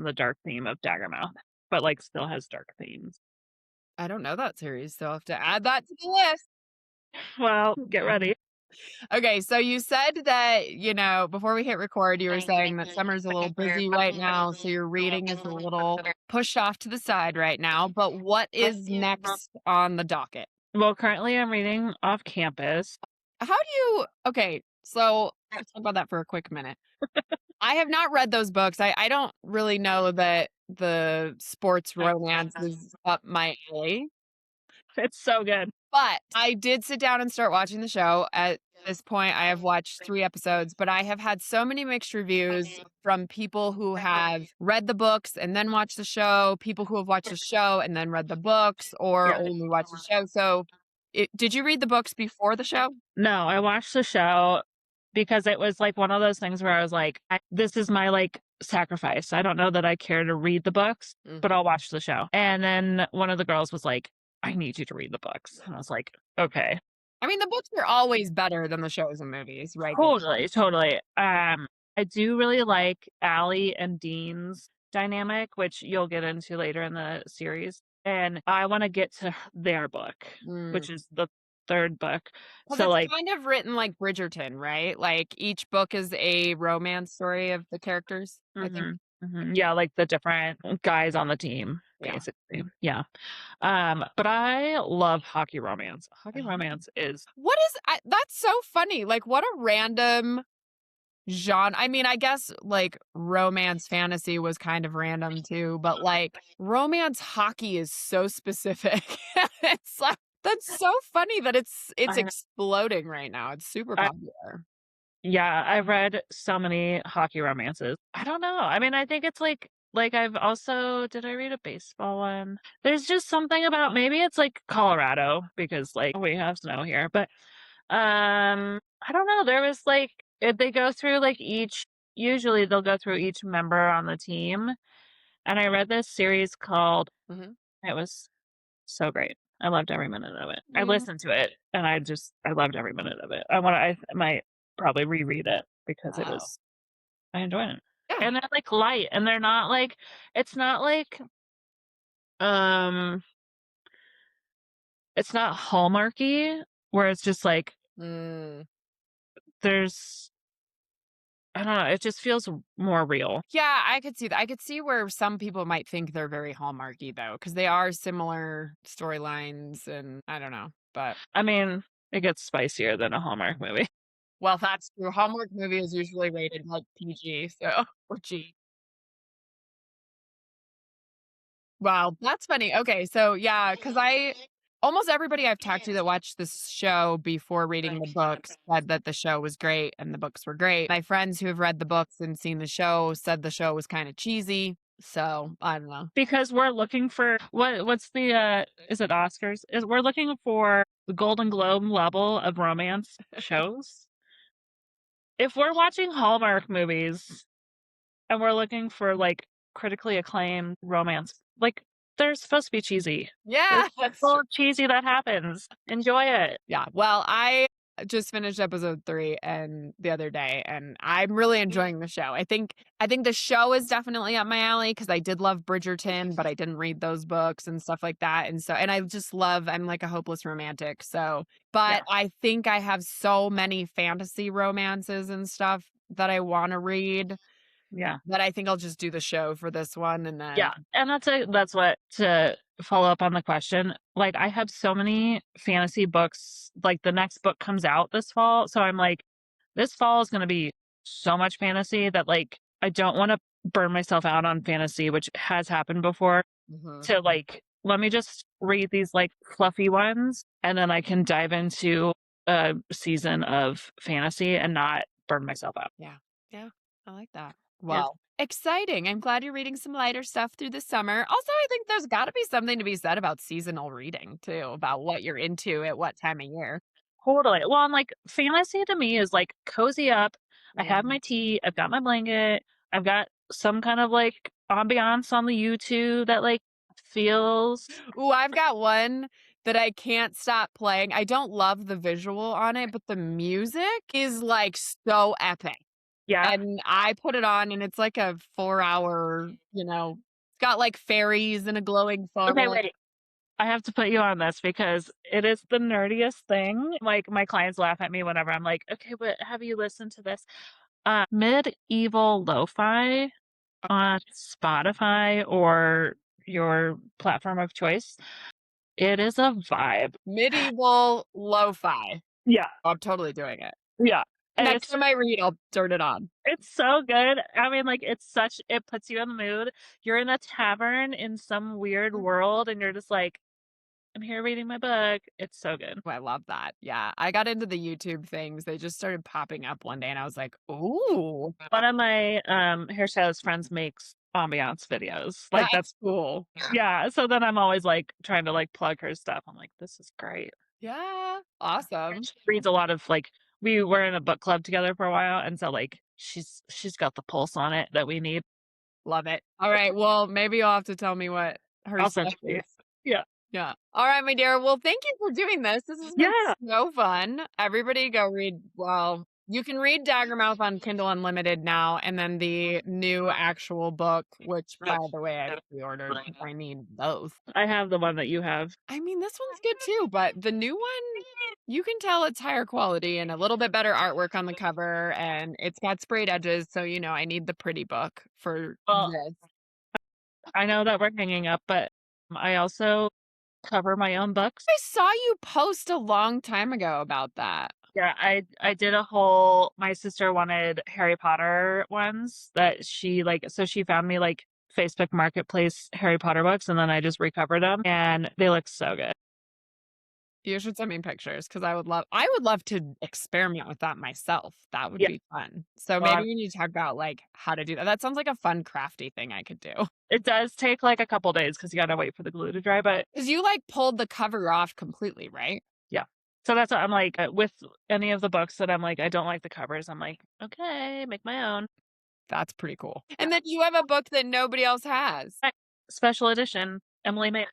the dark theme of Daggermouth, but like still has dark themes. I don't know that series, so I'll have to add that to the list. Well, get ready. Okay, so you said that, before we hit record, you were saying that summer's a little busy right now, so your reading is a little pushed off to the side right now, but what is next on the docket? Well, currently I'm reading off campus. How do you Okay, so let's talk about that for a quick minute. I have not read those books. I don't really know that the sports romance is up my alley, It's so good. but I did sit down and start watching the show. At this point, I have watched 3 episodes, but I have had so many mixed reviews from people who have read the books and then watched the show, people who have watched the show and then read the books or Yeah. only watched the show. So, did you read the books before the show? No, I watched the show because it was like one of those things where I was like, this is my like sacrifice. I don't know that I care to read the books, but I'll watch the show. And then one of the girls was like, I need you to read the books. And I was like, okay. I mean, the books are always better than the shows and movies, right? Totally, totally. I do really like Allie and Dean's dynamic, which you'll get into later in the series. And I want to get to their book, which is the third book. Because So it's like kind of written like Bridgerton, right? Like each book is a romance story of the characters, I think. yeah, like the different guys on the team, Yeah. basically. Yeah. But I love hockey romance. Hockey romance is That's so funny. Like, what a random genre. I mean, I guess like romance fantasy was kind of random too, but like romance hockey is so specific. It's like, that's so funny that it's I know. exploding right now. It's super popular. Yeah, I've read so many hockey romances. I don't know. I mean, I think it's like I've also did I read a baseball one? There's just something about maybe it's like Colorado because like we have snow here, but I don't know. There was like if they go through like each usually they'll go through each member on the team. And I read this series called Mhm. it was so great. I loved every minute of it. I Mm. listened to it and I loved every minute of it. I might probably reread it because Wow. I enjoyed it. Yeah. And they're like light and they're not like it's not like um it's not hallmarky where it's just like Mm. there's I don't know, it just feels more real. Yeah, I could see that. I could see where some people might think they're very Hallmarky though, because they are similar storylines and I don't know, but I mean, It gets spicier than a Hallmark movie. Well, that's true. Hallmark movie is usually rated like PG, so or G. Wow, that's funny. Okay, so yeah, because I almost everybody I've talked to that watched this show before reading the books said that the show was great and the books were great. My friends who have read the books and seen the show said the show was kind of cheesy. So I don't know. Because we're looking for what's the, is it Oscars? We're looking for the Golden Globe level of romance shows. If we're watching Hallmark movies and we're looking for, like, critically acclaimed romance, like, they're supposed to be cheesy. There's Yeah, that's true. full cheesy that happens. Enjoy it. Yeah. Well, I just finished episode 3 and the other day and I'm really enjoying the show. I think the show is definitely up my alley because I did love Bridgerton, but I didn't read those books and stuff like that. And I just love I'm like a hopeless romantic. So, Yeah, but I think I have so many fantasy romances and stuff that I want to read yeah. that I think I'll just do the show for this one and Yeah, then and that's what to follow up on the question, like, I have so many fantasy books, like, the next book comes out this fall, so I'm like, "This fall is gonna be so much fantasy that, like, I don't wanna burn myself out on fantasy," which has happened before, Mhm. to, like, let me just read these, like, fluffy ones, and then I can dive into a season of fantasy and not burn myself out. Yeah. Yeah. I like that. Yeah. Well, exciting. I'm glad you're reading some lighter stuff through the summer. Also, I think there's got to be something to be said about seasonal reading too, about what you're into at what time of year. Totally. Well, and, like, fantasy to me is, like, cozy up. I have Mhm. my tea, I've got my blanket, I've got some kind of, like, ambiance on the YouTube that, like, feels. Ooh, I've got one that I can't stop playing. I don't love the visual on it, but the music is like so epic. Yeah. And I put it on and it's like a 4 hour, it's got like fairies and a glowing Okay, funnel. wait. I have to put you on this because it is the nerdiest thing. Like, my clients laugh at me whenever I'm like, "Okay, but have you listened to this?" Medieval lo-fi on Spotify or your platform of choice. It is a vibe. Medieval lo-fi. Yeah, I'm totally doing it. yeah. And Next time I read, I'll turn it on. it's so good. I mean, like, it puts you in the mood. You're in a tavern in some weird world, and you're just like, "I'm here reading my book." It's so good. I love that. Yeah, I got into the YouTube things. They just started popping up one day, and I was like, "Ooh, One of my, hairstylist friends makes ambiance videos. Like, that's that's cool." yeah, so then I'm always, like, trying to, like, plug her stuff. I'm like, "This is great." Yeah, And awesome. she reads a lot of, like, we were in a book club together for a while, and so, like, she's got the pulse on it that we need. Love it. All right, well, maybe you'll have to tell me what her I'll send stuff it to you. is. Yeah. Yeah. All right, my dear. Well, thank you for doing this. This has been Yeah. so fun. Everybody go read, well, you can read Daggermouth on Kindle Unlimited now, and then the new actual book, which, by the way, I pre-ordered because I need both. I have the one that you have. I mean, this one's good too, but the new one, you can tell it's higher quality and a little bit better artwork on the cover, and it's got sprayed edges, so, I need the pretty book for Well, this. I know that we're hanging up, but I also cover my own books. I saw you post a long time ago about that. Yeah, I did a whole my sister wanted Harry Potter ones that she, like, so she found me, like, Facebook Marketplace Harry Potter books, and then I just recovered them, and they look so good. You should send me pictures because I would love to experiment with that myself. That would Yeah, be fun. So maybe well, we need to talk about like how to do that. That sounds like a fun crafty thing I could do. it does take, like, a couple days because you gotta wait for the glue to dry, but Because you like pulled the cover off completely, right? yeah. So that's what I'm like, with any of the books that I'm like, I don't like the covers, I'm like, "Okay, make my own." That's pretty cool. Yeah. And then you have a book that nobody else has. Right. Special edition, Emily May.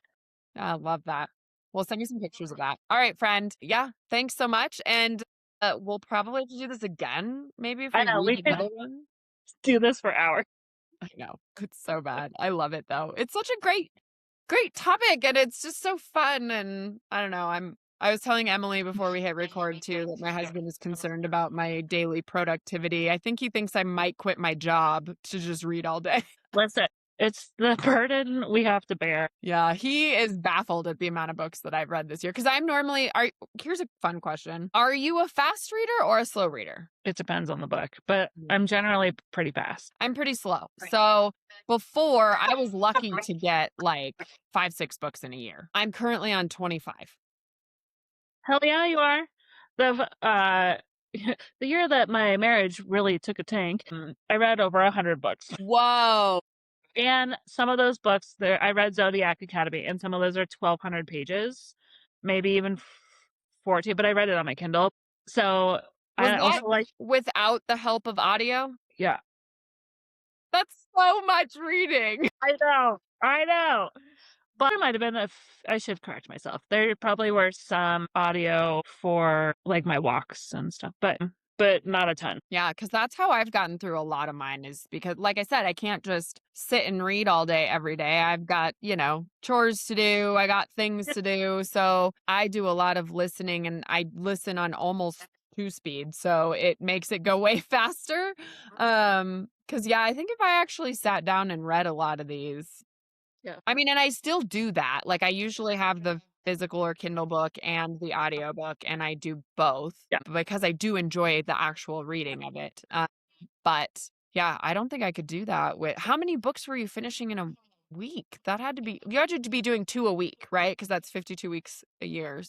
I love that. Well, send me some pictures of that. All right, friend. Yeah, thanks so much. And we'll probably have to do this again, maybe if I we know, we read could another one. do this for hours. I know. It's so bad. I love it though. It's such a great topic and it's just so fun and I don't know, I was telling Emily before we hit record too that my husband is concerned about my daily productivity. I think he thinks I might quit my job to just read all day. Listen, It's the burden we have to bear. Yeah, he is baffled at the amount of books that I've read this year. Because I'm normally are here's a fun question. Are you a fast reader or a slow reader? It depends on the book, but I'm generally pretty fast. I'm pretty slow. So before I was lucky to get like 5, 6 books in a year. I'm currently on 25. Hell yeah, you are. The year that my marriage really took a tank, I read over 100 books. Whoa. And some of those books there I read Zodiac Academy, and some of those are 1,200 pages, maybe even 14, but I read it on my Kindle. So Was I that also like without the help of audio? yeah. That's so much reading. I know. But it might have been if I should correct myself. There probably were some audio for like my walks and stuff, but not a ton. Yeah, because that's how I've gotten through a lot of mine is because, like I said, I can't just sit and read all day, every day. I've got, chores to do. I got things to do. So I do a lot of listening and I listen on almost two speed. So it makes it go way faster. Because yeah, I think if I actually sat down and read a lot of these, Yeah. I mean, and I still do that. Like I usually have the physical or Kindle book and the audiobook, and I do both Yeah. because I do enjoy the actual reading of it. But yeah, I don't think I could do that with how many books were you finishing in a week? That had to be you had to be doing 2 a week, right? Because that's 52 weeks a year.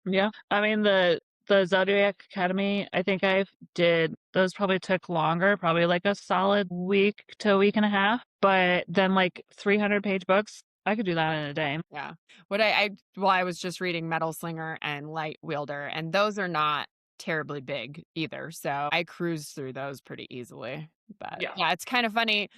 Yeah. I mean the Zodiac Academy, I think I did those probably took longer, probably like a solid week to a week and a half. But then like 300-page books, I could do that in a day. Yeah. What I was just reading Metal Slinger and Light Wielder, and those are not terribly big either. So I cruised through those pretty easily. But yeah, it's kind of funny.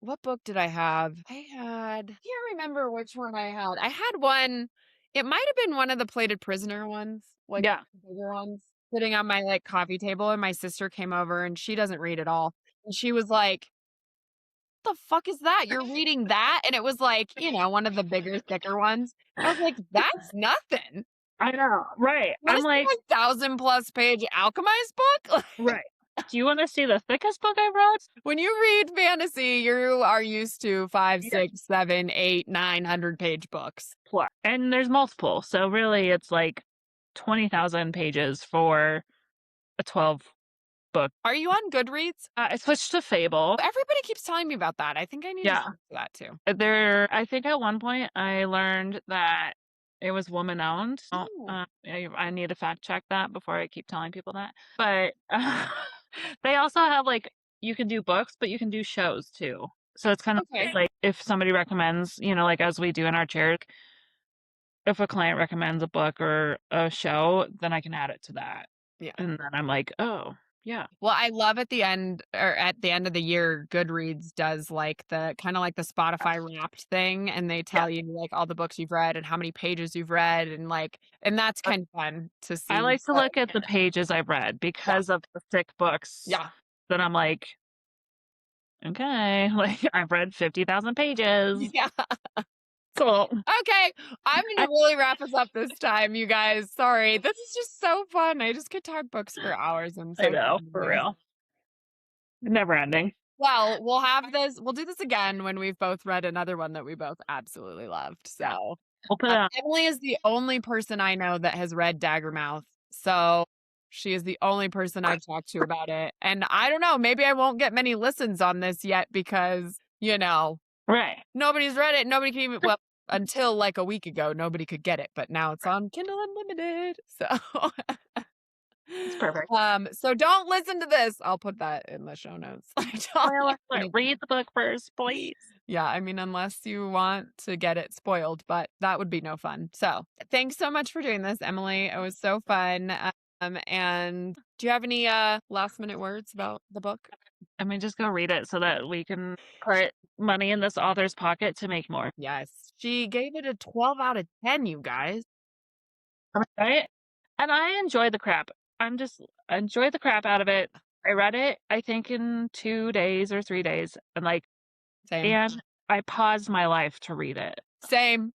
What book did I have? Can't remember which one I had. I had one, it might have been one of the Plated Prisoner ones, like Yeah. the bigger ones, sitting on my like coffee table. And my sister came over and she doesn't read at all. And she was like, the fuck is that? You're reading that? And it was like, one of the bigger, thicker ones. I was like, that's nothing. I know. Right. What I'm is like, 1,000+ page alchemist book? right. Do you want to see the thickest book I wrote? When you read fantasy, you are used to 5, Yeah. 6, 7, 8, 900-page books. Plus. And there's multiple. So really it's like 20,000 pages for a 12 book. Are you on Goodreads? I switched to Fable. Everybody keeps telling me about that. I think I need to switch to that too. I think at one point I learned that it was woman owned. Ooh. I need to fact check that before I keep telling people that. But they also have like, you can do books, but you can do shows too. So it's kind of Okay. like if somebody recommends, like as we do in our chair, if a client recommends a book or a show, then I can add it to that. Yeah. And then I'm like, oh, yeah. Well, I love at the end of the year, Goodreads does like the kind of like the Spotify Wrapped thing, and they tell you like all the books you've read and how many pages you've read, and that's kind of fun to see. I like to look at the pages I've read because of the thick books. Yeah. Then I'm like, okay, like I've read 50,000 pages. Yeah. Cool. Okay, I'm gonna really wrap us up this time, you guys. Sorry, this is just so fun. I just could talk books for hours. I'm so I know, for real. Never ending. Well, we'll do this again when we've both read another one that we both absolutely loved. So We'll put it on. Emily is the only person I know that has read Daggermouth. So she is the only person I've talked to about it. And I don't know, maybe I won't get many listens on this yet because, Right. nobody's read it. Nobody can even, well, until like a week ago, nobody could get it, but now it's on Kindle Unlimited. So It's perfect. So don't listen to this. I'll put that in the show notes. Read the book first, please. Yeah, I mean, unless you want to get it spoiled, but that would be no fun. So thanks so much for doing this, Emily. It was so fun. And do you have any last minute words about the book? I mean, just go read it so that we can put money in this author's pocket to make more. Yes. She gave it a 12 out of 10, you guys. Right? And I enjoy the crap. I enjoy the crap out of it. I read it, I think, in 2 days or 3 days. And Same. and I paused my life to read it. Same.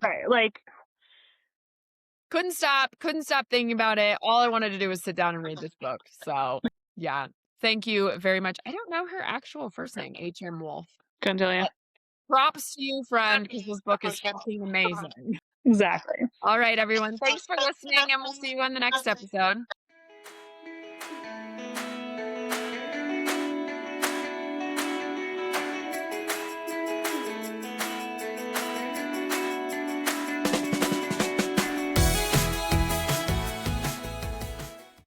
Right. Like, couldn't stop thinking about it. All I wanted to do was sit down and read this book. So yeah. Thank you very much. I don't know her actual first name, H.M. Wolf. Couldn't tell you. Props to you, friend, because this book is fucking amazing. Exactly. All right, everyone. Thanks for listening, and we'll see you on the next episode.